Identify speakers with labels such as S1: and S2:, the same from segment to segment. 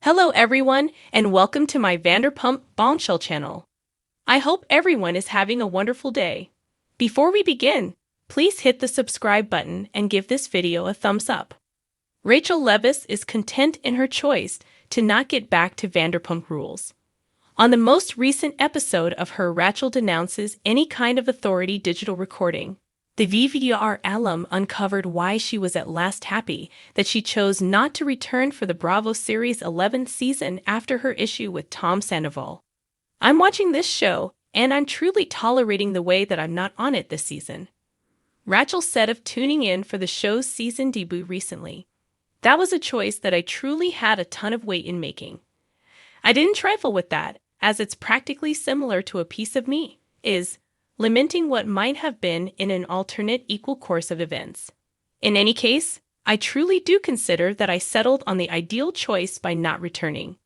S1: Hello everyone, and welcome to my Vanderpump Bombshell channel. I hope everyone is having a wonderful day. Before we begin, please hit the subscribe button and give this video a thumbs up. Rachel Leviss is content in her choice to not get back to Vanderpump Rules. On the most recent episode of her, Rachel denounces any kind of authority digital recording. The VVDR alum uncovered why she was at last happy that she chose not to return for the Bravo Series 11th season after her issue with Tom Sandoval. I'm watching this show, and I'm truly tolerating the way that I'm not on it this season. Rachel said of tuning in for the show's season debut recently. That was a choice that I truly had a ton of weight in making. I didn't trifle with that, as it's practically similar to a piece of me, is lamenting what might have been in an alternate equal course of events. In any case, I truly do consider that I settled on the ideal choice by not returning.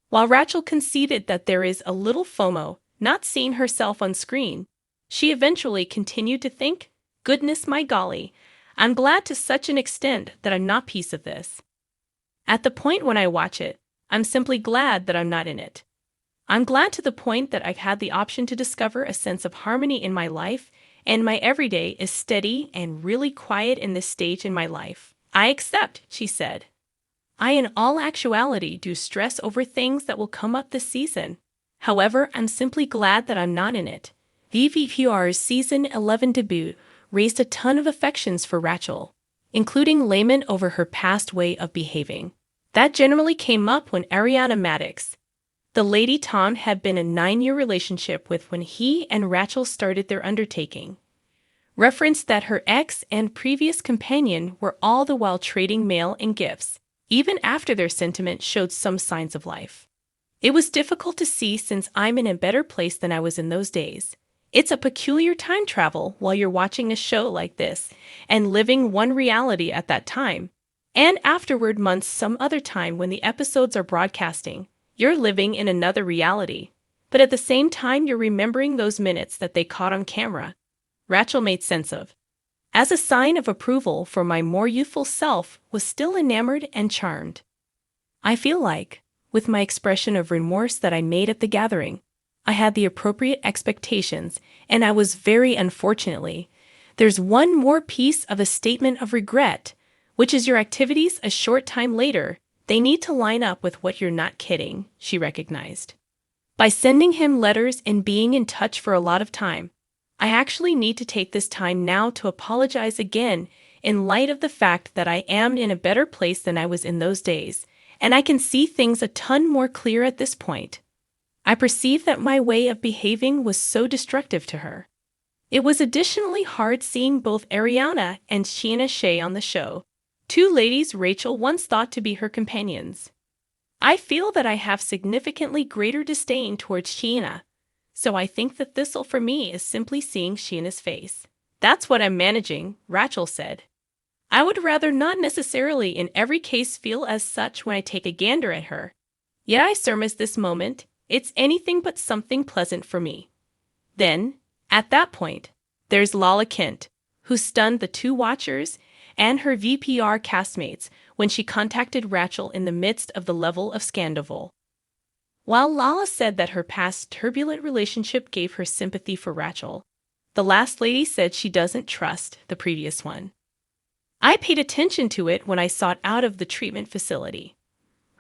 S1: While Rachel conceded that there is a little FOMO not seeing herself on screen, she eventually continued to think, goodness my golly, I'm glad to such an extent that I'm not piece of this. At the point when I watch it, I'm simply glad that I'm not in it. I'm glad to the point that I've had the option to discover a sense of harmony in my life, and my everyday is steady and really quiet in this stage in my life. I accept, she said. I in all actuality do stress over things that will come up this season. However, I'm simply glad that I'm not in it. VVPR's season 11 debut raised a ton of affections for Rachel, including lament over her past way of behaving. That generally came up when Ariana Madix, the lady Tom had been in a 9-year relationship with when he and Rachel started their undertaking, referenced that her ex and previous companion were all the while trading mail and gifts, even after their sentiment showed some signs of life. It was difficult to see since I'm in a better place than I was in those days. It's a peculiar time travel while you're watching a show like this and living one reality at that time, and afterward months some other time when the episodes are broadcasting. You're living in another reality, but at the same time you're remembering those minutes that they caught on camera. Rachel made sense of. As a sign of approval for my more youthful self was still enamored and charmed. I feel like, with my expression of remorse that I made at the gathering, I had the appropriate expectations, and I was very unfortunately. There's one more piece of a statement of regret, which is your activities a short time later. They need to line up with what you're not kidding, she recognized. By sending him letters and being in touch for a lot of time, I actually need to take this time now to apologize again in light of the fact that I am in a better place than I was in those days, and I can see things a ton more clear at this point. I perceive that my way of behaving was so destructive to her. It was additionally hard seeing both Ariana and Sheena Shea on the show, two ladies Rachel once thought to be her companions. I feel that I have significantly greater disdain towards Sheena, so I think that this'll for me is simply seeing Sheena's face. That's what I'm managing, Rachel said. I would rather not necessarily in every case feel as such when I take a gander at her. Yet I surmise this moment, it's anything but something pleasant for me. Then, at that point, there's Lala Kent, who stunned the two watchers and her VPR castmates when she contacted Rachel in the midst of the level of Sandoval. While Lala said that her past turbulent relationship gave her sympathy for Rachel, the last lady said she doesn't trust the previous one. I paid attention to it when I sought out of the treatment facility.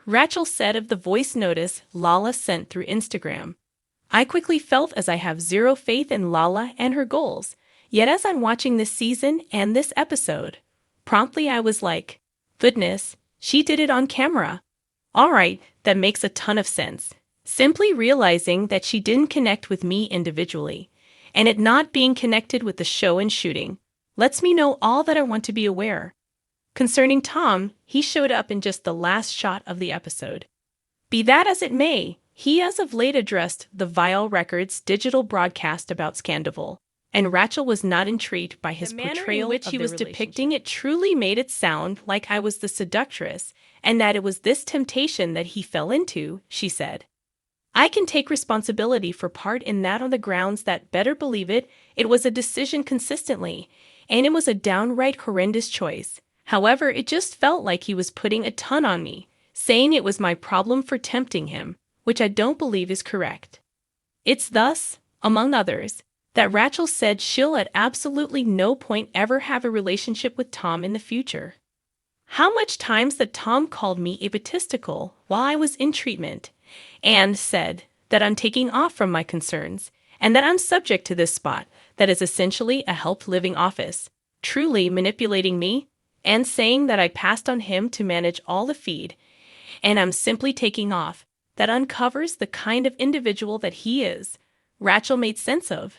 S1: Rachel said of the voice notice Lala sent through Instagram. I quickly felt as I have zero faith in Lala and her goals, yet as I'm watching this season and this episode, promptly I was like, goodness, she did it on camera. All right, that makes a ton of sense. Simply realizing that she didn't connect with me individually, and it not being connected with the show and shooting, lets me know all that I want to be aware. Concerning Tom, he showed up in just the last shot of the episode. Be that as it may, he as of late addressed the Vile Records digital broadcast about Sandoval, and Rachel was not intrigued by his portrayal in which he was depicting it truly made it sound like I was the seductress, and that it was this temptation that he fell into, she said. I can take responsibility for part in that on the grounds that, better believe it, it was a decision consistently, and it was a downright horrendous choice. However, it just felt like he was putting a ton on me, saying it was my problem for tempting him, which I don't believe is correct. It's thus, among others, that Rachel said she'll at absolutely no point ever have a relationship with Tom in the future. How much times that Tom called me egotistical while I was in treatment, and said that I'm taking off from my concerns, and that I'm subject to this spot that is essentially a helped living office, truly manipulating me, and saying that I passed on him to manage all the feed, and I'm simply taking off, that uncovers the kind of individual that he is, Rachel made sense of.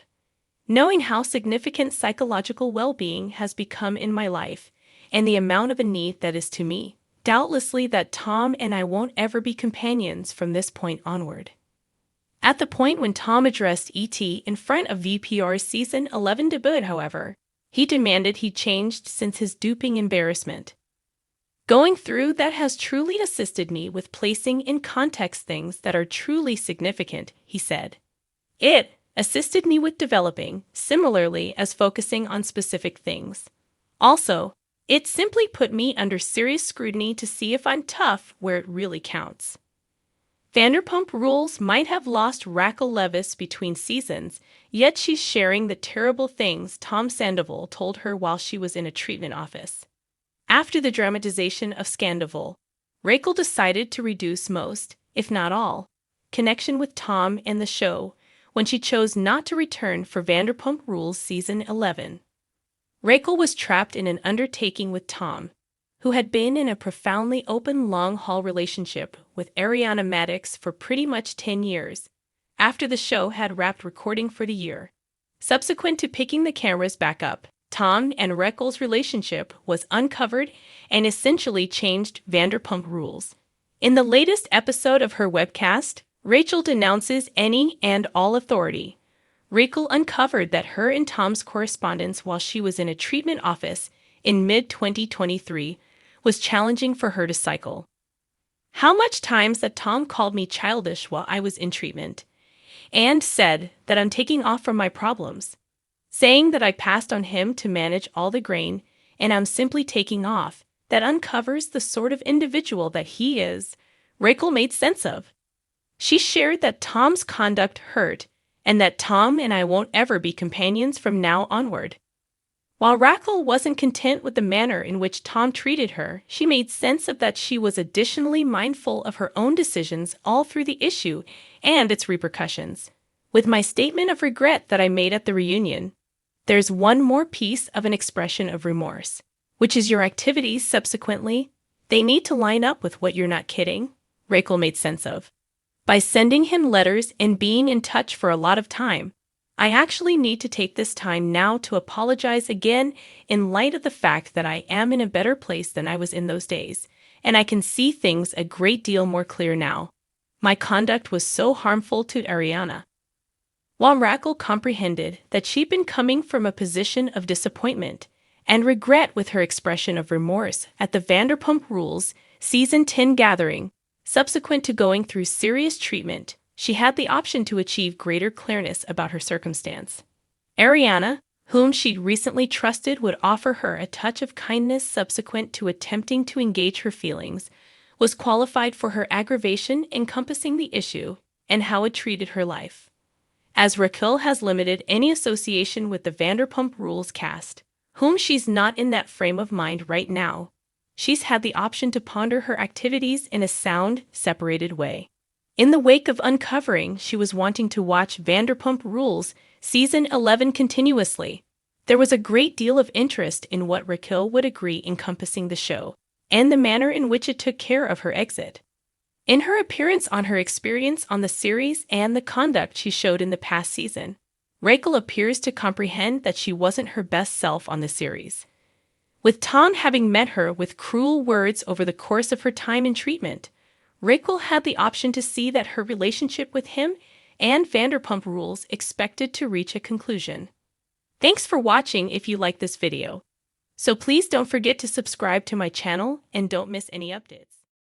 S1: Knowing how significant psychological well-being has become in my life, and the amount of a need that is to me, doubtlessly that Tom and I won't ever be companions from this point onward. At the point when Tom addressed E.T. in front of VPR's season 11 debut, however, he demanded he changed since his duping embarrassment. Going through that has truly assisted me with placing in context things that are truly significant, he said. It assisted me with developing, similarly as focusing on specific things. Also, it simply put me under serious scrutiny to see if I'm tough where it really counts. Vanderpump Rules might have lost Raquel Leviss between seasons, yet she's sharing the terrible things Tom Sandoval told her while she was in a treatment office. After the dramatization of Sandoval, Raquel decided to reduce most, if not all, connection with Tom and the show when she chose not to return for Vanderpump Rules Season 11. Raquel was trapped in an undertaking with Tom, who had been in a profoundly open long-haul relationship with Ariana Madix for pretty much 10 years, after the show had wrapped recording for the year. Subsequent to picking the cameras back up, Tom and Raquel's relationship was uncovered and essentially changed Vanderpump Rules. In the latest episode of her webcast, Rachel denounces any and all authority. Raquel uncovered that her and Tom's correspondence while she was in a treatment office in mid-2023 was challenging for her to cycle. How much times that Tom called me childish while I was in treatment, and said that I'm taking off from my problems, saying that I passed on him to manage all the grain, and I'm simply taking off, that uncovers the sort of individual that he is, Raquel made sense of. She shared that Tom's conduct hurt, and that Tom and I won't ever be companions from now onward. While Raquel wasn't content with the manner in which Tom treated her, she made sense of that she was additionally mindful of her own decisions all through the issue and its repercussions. With my statement of regret that I made at the reunion, there's one more piece of an expression of remorse, which is your activities subsequently. They need to line up with what you're not kidding, Raquel made sense of. By sending him letters and being in touch for a lot of time, I actually need to take this time now to apologize again in light of the fact that I am in a better place than I was in those days, and I can see things a great deal more clear now. My conduct was so harmful to Ariana. While Raquel comprehended that she'd been coming from a position of disappointment and regret with her expression of remorse at the Vanderpump Rules Season 10 gathering, subsequent to going through serious treatment, she had the option to achieve greater clearness about her circumstance. Ariana, whom she'd recently trusted would offer her a touch of kindness subsequent to attempting to engage her feelings, was qualified for her aggravation encompassing the issue and how it treated her life. As Raquel has limited any association with the Vanderpump Rules cast, whom she's not in that frame of mind right now, she's had the option to ponder her activities in a sound, separated way. In the wake of uncovering she was wanting to watch Vanderpump Rules Season 11 continuously, there was a great deal of interest in what Raquel would agree encompassing the show, and the manner in which it took care of her exit. In her appearance on her experience on the series and the conduct she showed in the past season, Raquel appears to comprehend that she wasn't her best self on the series. With Tom having met her with cruel words over the course of her time in treatment, Raquel had the option to see that her relationship with him and Vanderpump Rules expected to reach a conclusion. Thanks for watching if you like this video. So please don't forget to subscribe to my channel and don't miss any updates.